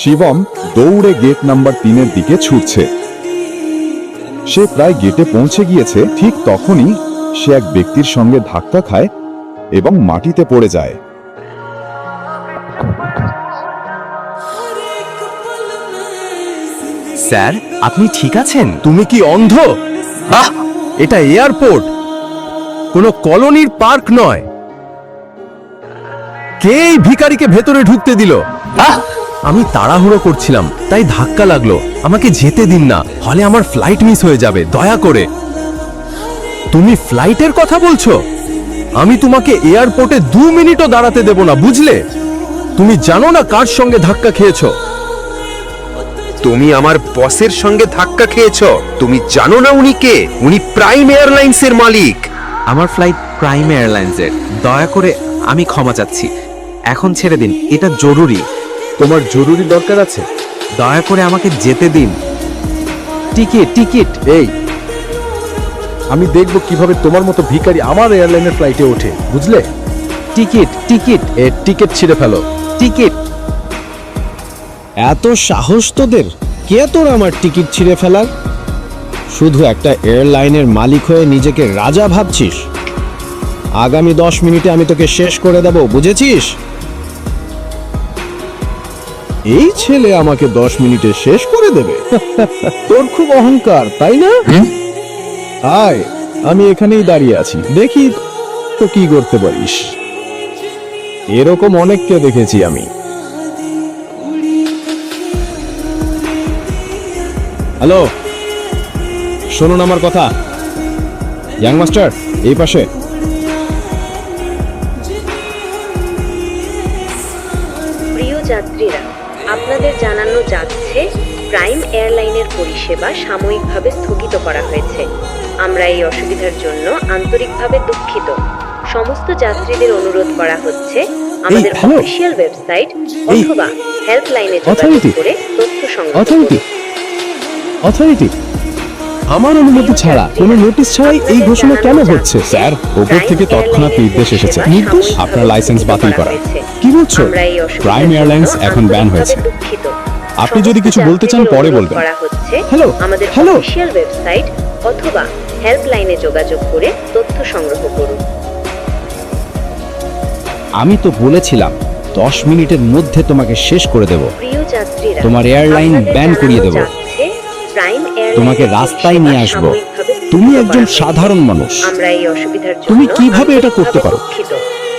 শিবম দৌড়ে gate number 3-এর দিকে ছুটছে। সে প্রায় গেটে পৌঁছে গিয়েছে, ঠিক তখনই সে এক ব্যক্তির সঙ্গে ধাক্কা খায় এবং মাটিতে পড়ে যায়। স্যার, আপনি ঠিক আছেন? তুমি কি অন্ধ? এটা এয়ারপোর্ট, কোনো কলোনির পার্ক নয়। কে এই ভিখারিকে ভেতরে ঢুকতে দিল? আমি তাড়াহুড়ো করছিলাম, তাই ধাক্কা লাগলো। আমাকে যেতে দিন না, হলে আমার ফ্লাইট মিস হয়ে যাবে, দয়া করে। তুমি ফ্লাইটের কথা বলছো? আমি তোমাকে এয়ারপোর্টে 2 মিনিটও দাঁড়াতে দেব না, বুঝলে? তুমি জানো না কার সঙ্গে ধাক্কা খেয়েছো? তুমি আমার বসের সঙ্গে ধাক্কা খেয়েছো। তুমি জানো না উনি কে? উনি প্রাইম এয়ারলাইন্সের মালিক। আমার ফ্লাইট প্রাইম এয়ারলাইন্সের। দয়া করে আমি ক্ষমা চাচ্ছি, এখন ছেড়ে দিন, এটা জরুরি। তোমার জরুরি দরকার আছে? দয়া করে আমাকে যেতে দিন। Ticket ticket. এই, আমি দেখব কিভাবে তোমার মতো ভিখারি আমার এয়ারলাইনের ফ্লাইটে ওঠে, বুঝলে? Ticket ticket. এর টিকিট ছিঁড়ে ফেলো। টিকিট। এত সাহস তোদের? কে তোর আমার টিকিট ছিঁড়ে ফেলার? শুধু একটা এয়ারলাইনের মালিক হয়ে নিজেকে রাজা ভাবছিস? আগামী 10 মিনিটে আমি তোকে শেষ করে দেব, বুঝেছিস? এই ছেলে আমাকে 10 মিনিটে শেষ করে দেবে? তোর খুব অহংকার, তাই না? আয়, আমি এখানেই দাঁড়িয়ে আছি, দেখি তো কি করতে পারিস। এরকম অনেককে দেখেছি আমি। হ্যালো, শুনুন আমার কথা। ইয়াং মাস্টার, এই পাশে। প্রিয় যাত্রীরা, আপনাদের জানানো যাচ্ছে প্রাইম এয়ারলাইনের পরিষেবা সাময়িকভাবে স্থগিত করা হয়েছে। আমরা এই অসুবিধার জন্য আন্তরিকভাবে দুঃখিত। সমস্ত যাত্রীদের অনুরোধ করা হচ্ছে আমাদের হ্যালো। অফিসিয়াল ওয়েবসাইট অথবা হেল্পলাইনে যোগাযোগ অথরিটি। করে তথ্য সংগ্রহ অথরিটি, করুন। অথরিটি, আমার অনুমতি ছাড়া, কোনো নোটিশ ছাড়াই এই ঘোষণা কেন হচ্ছে? স্যার, ওপর থেকে তৎক্ষণাৎ নির্দেশ এসেছে। নির্দেশ? আপনার লাইসেন্স বাতিল করা। কি বলছো? আমরা এই অসুবিধার প্রাইম এয়ারলাইন্স জন্য এখন ব্যান হয়েছে। আন্তরিকভাবে দুঃখিত। আপনি যদি কিছু বলতে চান পরে বলবেন। করা হচ্ছে হ্যালো, আমাদের হ্যালো। অফিসিয়াল ওয়েবসাইট অথবা হেল্পলাইনে যোগাযোগ করে তথ্য সংগ্রহ করুন। আমি তো বলেছিলাম 10 মিনিটের মধ্যে তোমাকে শেষ করে দেব। প্রিয় যাত্রীরা, তোমার এয়ারলাইন আপনাদের ব্যান করিয়ে জানানো দেব। যাচ্ছে প্রাইম এয়ারলাইনের তোমাকে রাস্তায় নিয়ে আসবো। সাময়িকভাবে তুমি স্থগিত একজন করা হয়েছে। সাধারণ মানুষ। আমরা এই অসুবিধার জন্য তুমি কিভাবে এটা করতে পারো? দুঃখিত।